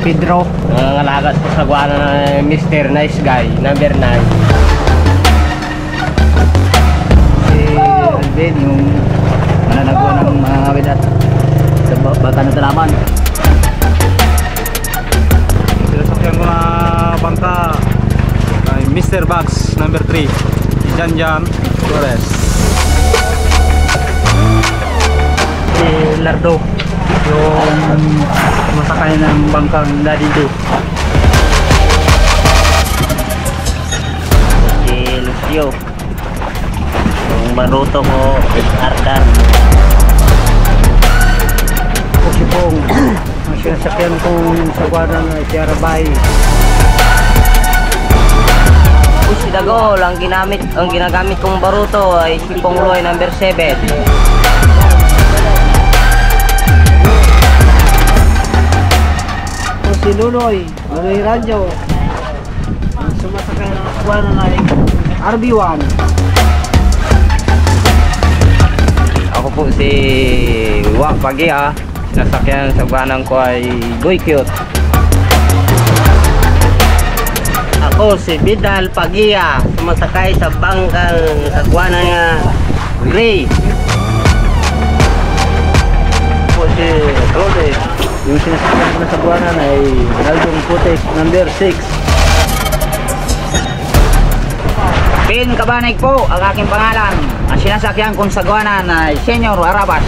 Pedro, nangangalagat po sa guwana ng Mr. Nice Guy, number 9. Si Alvin, yung mananagawa ng mga awidat sa Bata ng Talaman. Sinasakyan ko na bangka kay Mr. Bugs, number 3, Jan Torres. Si Lardo, yung masakay ng bangkang Daddy Do. Si Lucio, yung maruto ko, Ardar. O si Pong, ang sinasakyan kong sa guwana na si Arabay. Si Dagol, ang ginagamit kong baruto ay si Pongloy, number 7. Si Luloy Radyo, ang sumasakay ng guwana na RB1. Ako po si Wak Pagia, sinasakyan sa guwanang ko ay Boy Cute. Ako si Vidal Pagia, sumasakay sa bangkang sa guwanang Gray. Ako si Rode, yung sinasakyan na sa guwana na ay Naldong Putek, number 6. Pin Cabanig po ang aking pangalan. Ang sinasakyan kong sagwanan ay Senyor Arabas.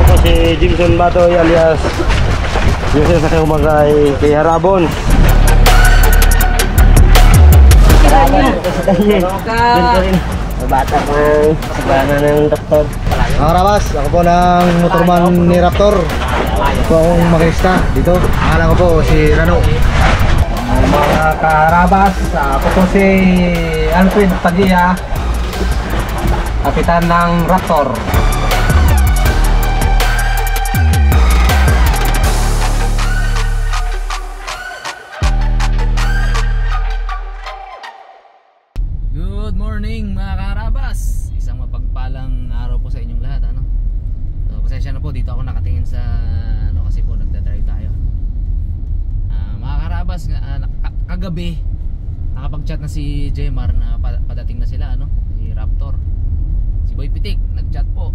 Ako si Jimson Batoy alias yung sinasakyan ko kay Harabon. Bata po sa guwana ng doktor. Mga Rabas, ako po ng motorman ni Raptor. Ako po akong makinista dito. Pangalan ko po si Rano. Mga karabas, ako po si Alfred Pagia, kapitan ng Raptor. Good morning mga karabas. Isang mapagpalang araw po sa inyong lahat, ano? So, pasensya na po dito ako nakatingin sa kasi po nagda-drive tayo. Mga karabas, kagabi nakapag-chat na si Jemar na padating na sila, ano? Si Raptor. Si Boy Pitik nag-chat po.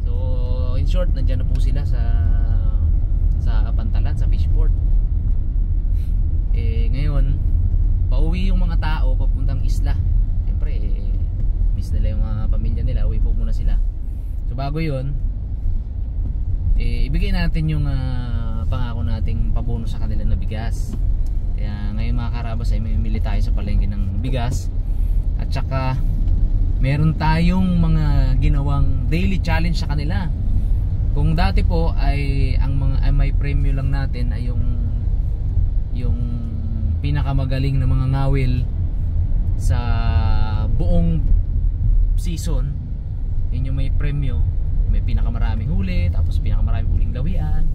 So, in short, nandiyan na po sila sa Pantalan, sa Fishport. Ngayon pauwi yung mga tao papuntang isla. Siyempre miss nila yung mga pamilya nila, uwi po muna sila. So bago yun, ibigay natin yung pangako nating pabono sa kanila na bigas. Kaya ngayon mga karabas ay mamimili tayo sa palengke ng bigas. At saka meron tayong mga ginawang daily challenge sa kanila. Kung dati po ay may premyo lang natin ay yung pinakamagaling na mga ngawil sa buong season, yun yung may premyo, may pinakamaraming huli, tapos pinakamaraming huling lawian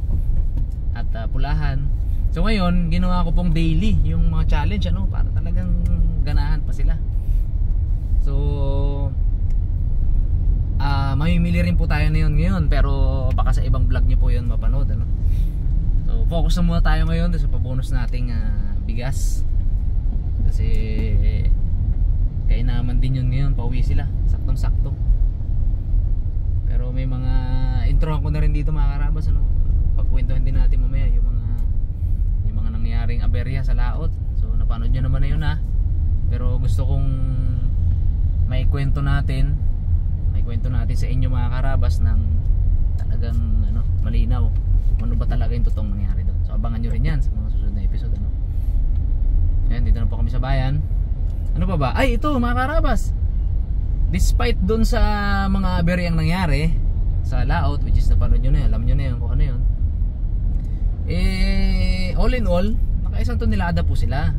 at pulahan. So ngayon ginawa ko pong daily yung mga challenge, ano, para talagang ganahan pa sila. So mamimili rin po tayo na yun ngayon, pero baka sa ibang vlog nyo po yun mapanood, ano. So focus na muna tayo ngayon sa pabonus nating bigas, kasi kaya naman din yun ngayon, pauwi sila saktong sakto. Pero may mga introhan ko na rin dito mga karabas, ano, pagkwentuhan din natin mamaya yung mga nangyaring aberya sa laot. So napanood nyo naman na yun, pero gusto kong may kwento natin sa inyo mga karabas ng talagang malinaw kung ano ba talaga yung totoong nangyari doon. So abangan nyo rin yan sa mga susunod na episode, ano. Ayan, dito na po kami sa bayan. Ano pa ba? Ay, ito mga karabas, despite dun sa mga aberyang nangyari sa laot, which is napanood nyo na yun, alam nyo na yun kung ano yun, all in all, nakaisang tonelada po sila.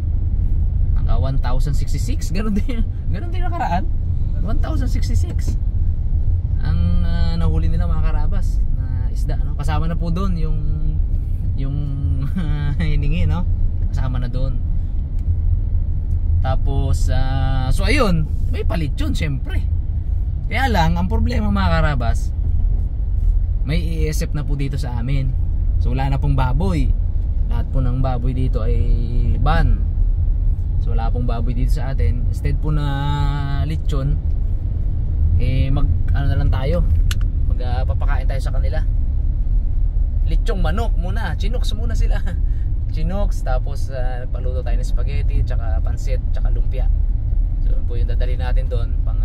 Naka 1,066. Ganon din nakaraan, 1,066 ang nahuli nila mga karabas na isda, no? Kasama na po doon yung hiningi, no? Kasama na doon. Tapos so ayun, may palit yun syempre. Kaya lang ang problema mga karabas, may ESF na po dito sa amin. So wala na pong baboy. Lahat po ng baboy dito ay ban. So wala pong baboy dito sa atin. Instead po na lechon, mag ano na lang tayo, papakain tayo sa kanila. Lechong manok muna, chinoks muna sila. Chinoks, tapos paluto tayo ng spaghetti, tsaka pansit, tsaka lumpia. So po yung dadali natin doon pang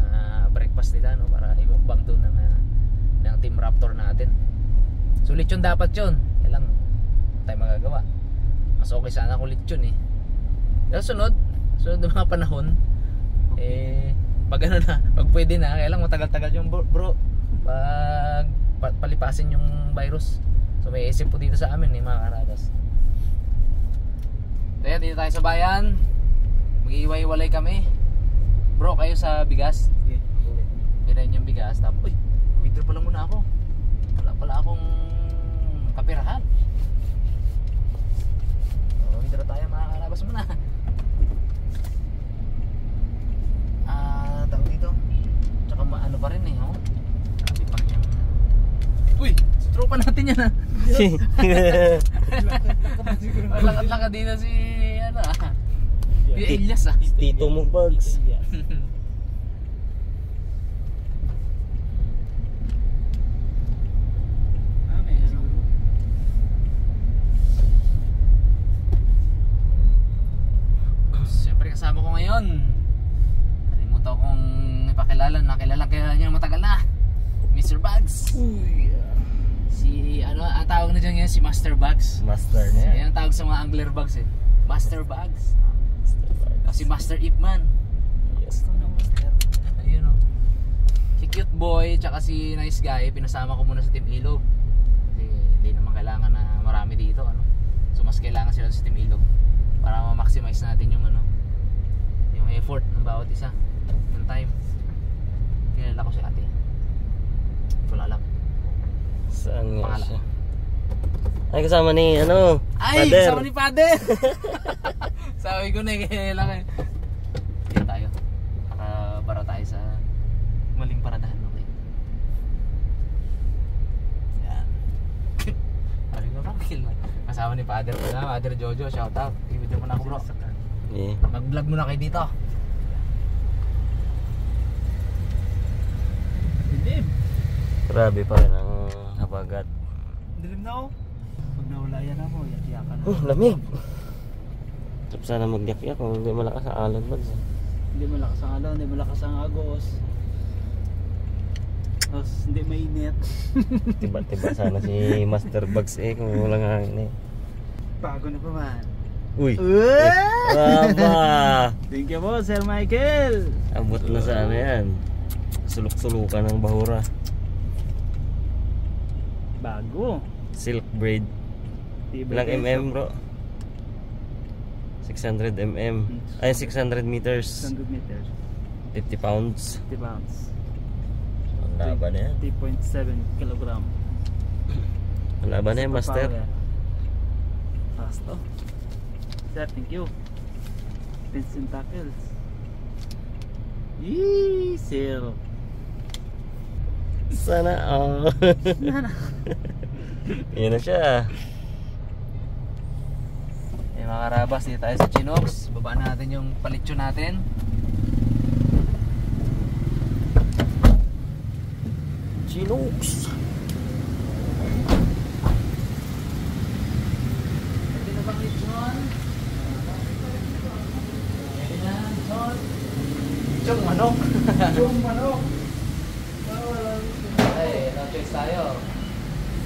breakfast nila, no, para imukbang doon ng Team Raptor natin. So lechon dapat yun, kaya lang tayo magagawa. Mas okay sana kung lechon eh. Pero sunod ng mga panahon, pag ano na, pag pwede na, kaya lang matagal-tagal yung bro, pag palipasin yung virus. So may isip po dito sa amin mga karabas. Kaya dito tayo sa bayan, mag-iiwalay kami. Bro, kayo sa bigas? Birayin yung bigas. Tapos, withdraw pala muna ako. Wala pala akong kapirahan. So, withdraw tayo mga karabas muna. Tawag dito. Tsaka ano pa rin oh. Sabi pa niya. Uy! Tropa natin yan Lakad-lakad dito si si Elias Tito mo Bugs. Siyempre kasama ko ngayon. Nakalimutan kong ipakilala. Nakilala kaya niya matagal na, Mr. Bugs. Si ano ang tawag na dyan ngayon, si Master Bugs. Master niya. Yan ang tawag sa mga angler bugs Master Bugs. Kasi Master Ipman. Yes. Ayun si cute boy tsaka si nice guy, pinasama ko muna sa Team Ilog. Kasi hindi naman kailangan na marami dito So mas kailangan sila sa Team Ilog para ma-maximize natin yung yung effort ng bawat isa. Yung time. Kilala ko si ate. Wala alam. Saan nga Pangalan. siya? Ay, kasama ni Ay, Father. kasama ni Father. Sabi ko na kailangan. Dito tayo. Para tayo sa maling paradahan. Okay. Yan. Sabi ko, Rakil. Kasama ni Father. Father Jojo, shout out. Ibigay mo na ako, bro. Yeah. Mag-vlog muna kayo dito. Grabe pa rin ang habagat. Dilim na ako. Pag nawala yan ako, yak-yakan na. Lamig. Tapos sana mag-yak-yak kung hindi malakas ang alon Bugs. Hindi malakas ang alaw, hindi malakas ang agos. Tapos hindi mainit. Tiba-tiba sana si Master Bugs kung walang hangin Bago na pa man. Uy! Aba! Thank you po, Sir Michael. Abot na sa yan. Sulok-sulukan ng bahura. Bago. Silk braid. Ilang mm bro? 600 mm. Ay 600 meters. 100 meters. 50 pounds. 50 pounds. Ang laban na yan. 3.7 kilogram. Ang laban na yan, Master. Fast to. Sir, thank you. Pins and tackles. Yee, sir. Sana all. Yan na siya. Mga karabas, dito tayo sa Chinoks. Babaan natin yung palitsyo natin. Chinoks. Pwede na bang litsyon? Pwede na, litsyon. Litsyon manok. Litsyon manok. Ay, no choice tayo.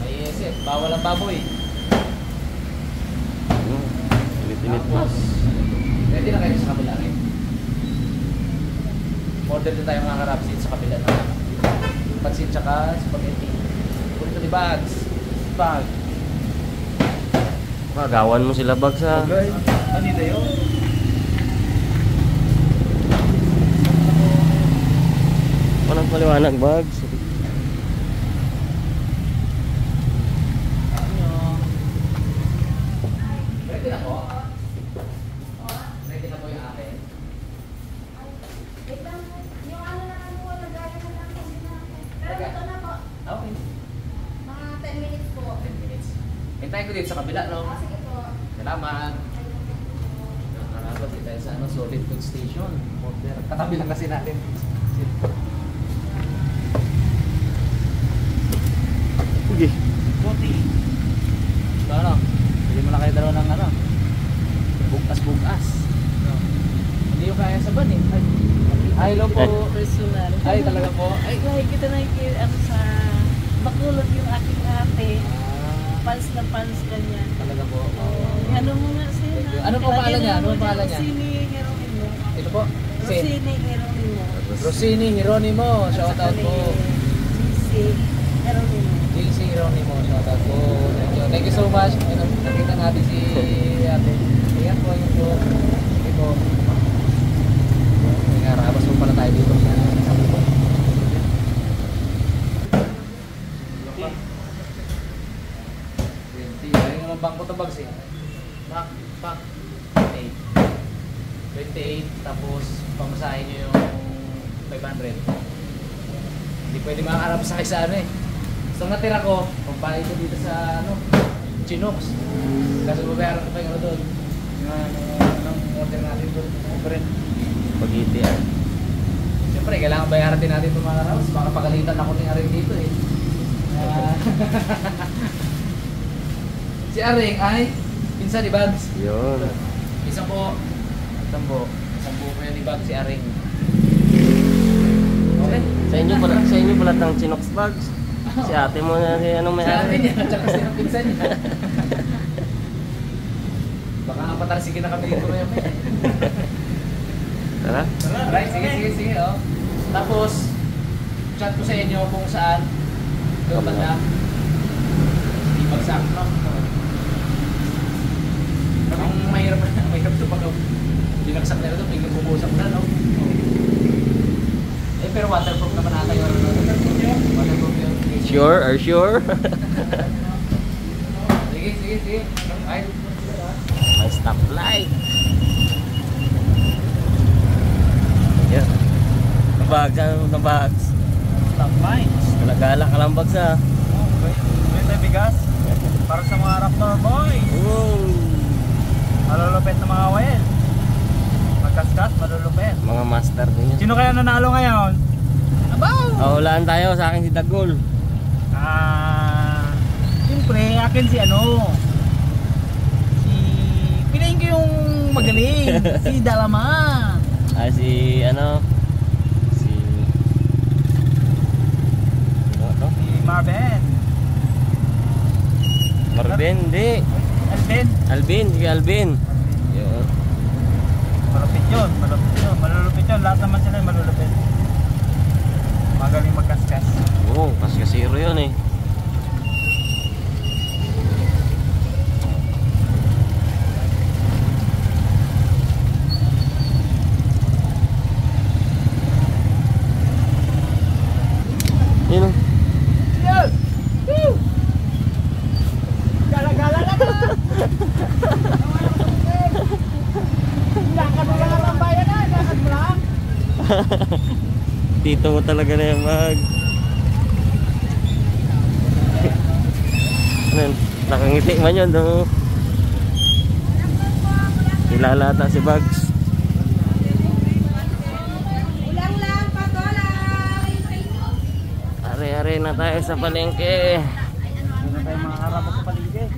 May isip, bawal ang baboy. Init mo. Ready na kayo sa kabila rin. Order din tayo mga karabs sa kabila na pansit tsaka spaghetti. Puro ni Bugs. Bag. Magawan mo sila Bugs ha. Ano yun? Walang paliwanag Bugs. Ready na po? Ready na po yung akin. Yung ano na lang po, nagaya na lang po. Pero ito na po. Okay. Mga 10 minutes po. 10 minutes. Hintayin ko dito sa kabila, no? Salamat. Nakarapat dito tayo sa Solid Food Station. Order. Katabi lang kasi natin. Sige. Buti. So ano? Hindi mo na kayo dalawa ng ano? Bukas-bukas. No. Hindi yung kaya sa ban eh. Ay, hello po. Personal. Ay, talaga po. Ay, Nakikita ano sa Bacolod yung aking ate. Pals na pals kanya. talaga po. Ano mo nga siya? Ano po pangalan niya? Ano po pangalan niya? Rosini Geronimo. Ito po. Si Rosini Geronimo. Rosini Geronimo. Shout out po. JC Geronimo. JC Geronimo. Shout out po. Thank you so much. Nakita natin si ate. Ingat po. Ingat po. Sige po. Rabas po pala tayo dito sa sabi po. Ayun naman bangko to bags eh. Pak. 28 tapos pamasahin nyo yung 500. Hindi pwede makakarap sa akin sa ano eh. So natira ko, pagpalit ko dito sa ano, Chinox. Kasi babayaran ko pa yung ano doon. Yung order natin doon. Pagiti ah. Siyempre, kailangan bayaran din natin itong mga raos. Baka pagalitan ako ni Aring dito eh. Si Aring ay pinsan ni Bags. Yun. Isang po. Isang po po yan ni Bags si Aring. Okay. Sa inyo pala ng Chinox bags. Si ate mo na si anong may Si ate ari. niya, tsaka si ang pinsan niya. Baka nga patalsigin na kami dito ngayon eh. Tara. Right, sige oh. Tapos, chat ko sa inyo kung saan doon banda. Ibagsak no? Ang mahirap ito pag binagsak na ito, biglang bumusak na, no? Eh, pero waterproof naman ata yung waterproof yun. Sure? Are sure? Sige. Ay, May stoplight. Yeah. Nabags, nabags. Stoplights. Galak ka lang bags ah. May bigas. Para sa mga Raptor boys. Wow. Malulupit na mga whale. Magkaskas, malulupit. Mga master din yun. Sino kaya nanalo ngayon? Hulaan tayo, sa akin si Dagol. Siyempre, akin si pinayin ko yung magaling. Si Dalama. Si ano? Ano to? Si Marvin. Marvin, hindi. Alvin. Si Alvin. Yun. Malupit yun. Malulupit yun. Lahat naman sila yung malulupit. Magaling magkaskas. Oo, kasi yun eh. Yun oh. Yes! Woo! Gala-gala na ka! Lakad mo lang ang bayan na! Lakad mo lang! Tito mo talaga na yung mag. Nakangiti man yun, no? Ilalata si Bugs. Ulang lang, patolang! Are-are na tayo sa palengke. Hindi na tayo makakarap sa paligid.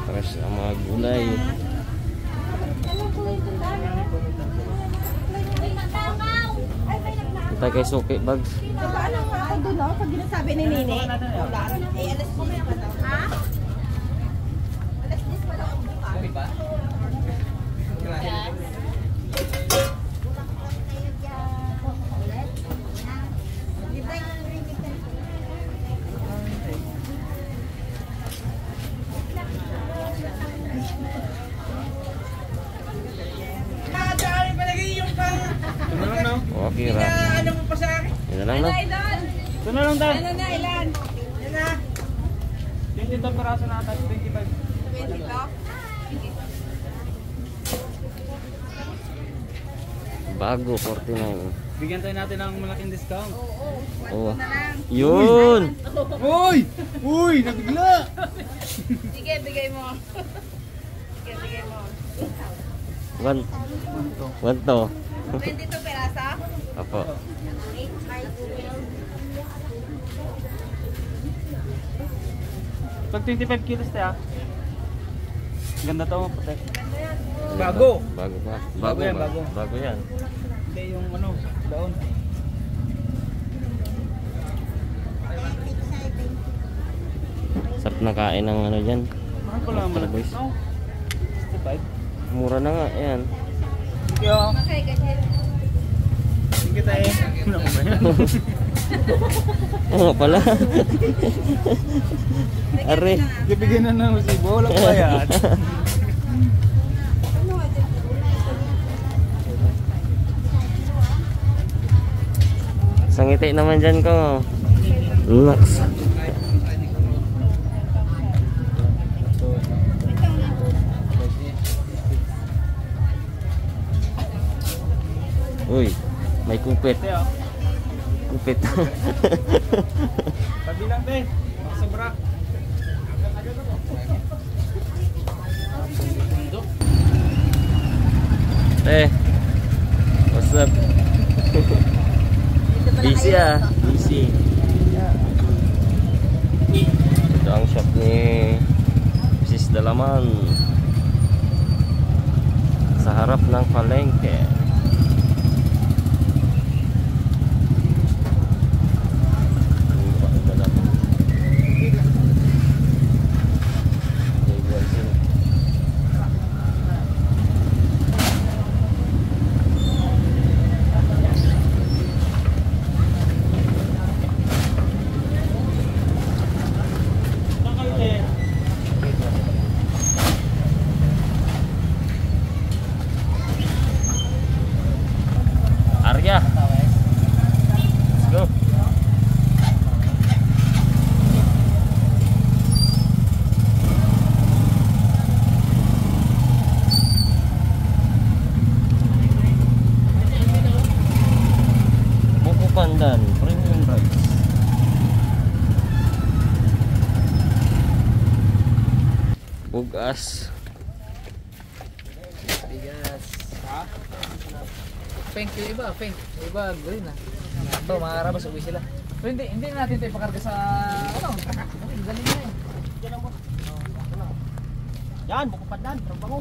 Fresh ang mga gulay. Kita kay Suki Bugs. Paano nga ako doon, no? Pag ginasabi ni Nini, ulan. Eh, alas ko may ano. Ha? Alas 10 pa daw ang buka. Sorry ba? Okay ra. Ano mo pa sa akin? Yun na lang no. Ilan? Ito na lang tayo. Ano na, ilan? Yan na. 22 peraso na ata. 25. 20 to? Bago 49. Bigyan tayo natin ng malaking discount. Oh. Yun. Uy! Uy! Nabigla! Sige, bigay mo. Sige, bigay mo. One to. 22 perasa? Opo. Pag 25 kilos tayo. Ganda to. Puti. Bago! Bago pa. Bago yan, bago. Bago yan. Hindi yung ano, daon. Sarap na kain ng ano dyan. Mahal pala ang malaki. Boys. No? 65. Mura na nga, yan. Thank you. Okay, kasi. Thank you tayo. Ano ba yan? Oo pala. Are. Bibigyan na ng resibo. Wala pa yan. Sangiti naman dyan ko. Lux. Uy, may kupit. Kupit. Pabilang tayo. Sobra. What's up? Busy busy. Ito ang shop ni Mrs. Dalaman sa harap ng palengke. Arya. Let's go. Buko Pandan, premium rice. Bugas. Pink yung iba, pink. Yung iba, green ah. Ito, mga karabas, uwi sila. Pero hindi natin ito ipakarga sa, ano, galing na eh. Yan, buko pandan. Parang bango.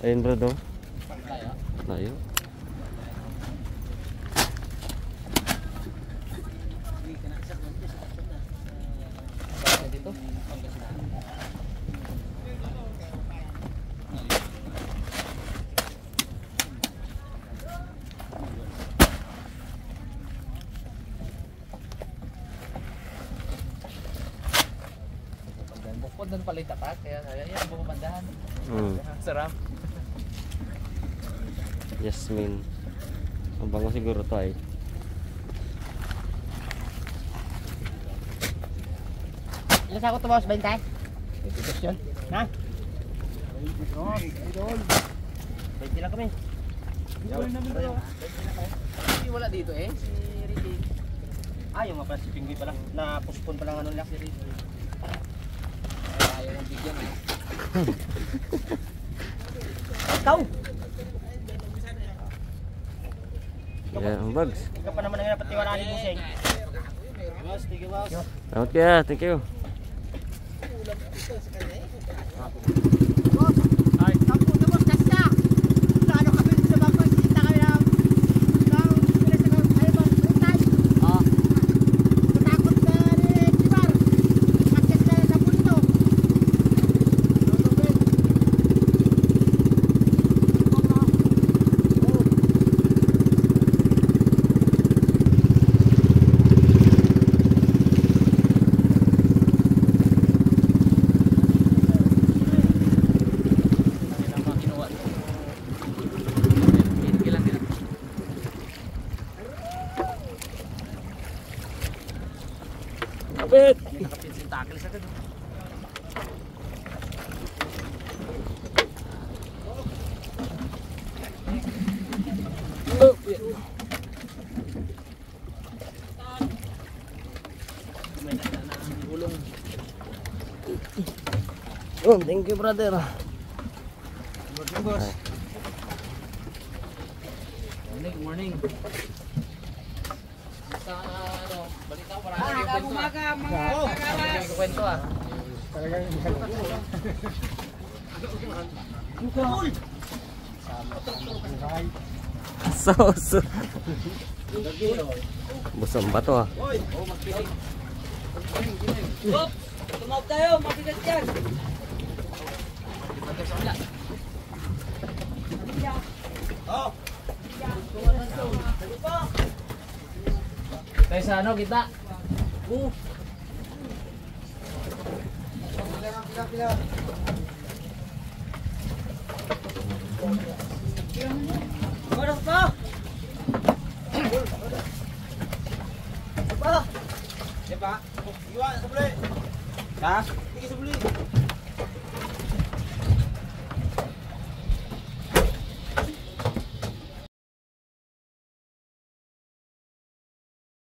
Ayun bro, do. Layo. Dito. Bukod doon pala yung tapat, kaya yan, bumabandahan. Sarap. Jasmine. Ang bango siguro to ay. Ilan sa ako tumawos, 20? Itikas yan. Na? Idol. 20 lang kami. Idol namin bro. Hindi wala dito eh, si Ricky. Ah, yung mga pala si Pinggoy pala. Na-postpone pala ng ano lang si Ricky. Ayaw ng bigyan eh. Ikaw! Yeah, ang bags. Ikaw pa naman ang napatiwalaan ni Buseng. Boss, thank you boss. Salamat kaya, thank you. Nakapit. Nakapit si Takil sa akin. gulong. Oh, thank you brother. Boss. Good morning. Basta ano, balita ko parang may kwento ah. So. Busong ba to ah? Hop! Tumawag tayo, mabigat yan! Tayo sa ano, kita? Oras pa! Diba? Iwan, sabuli! Ha? Sige, sabuli!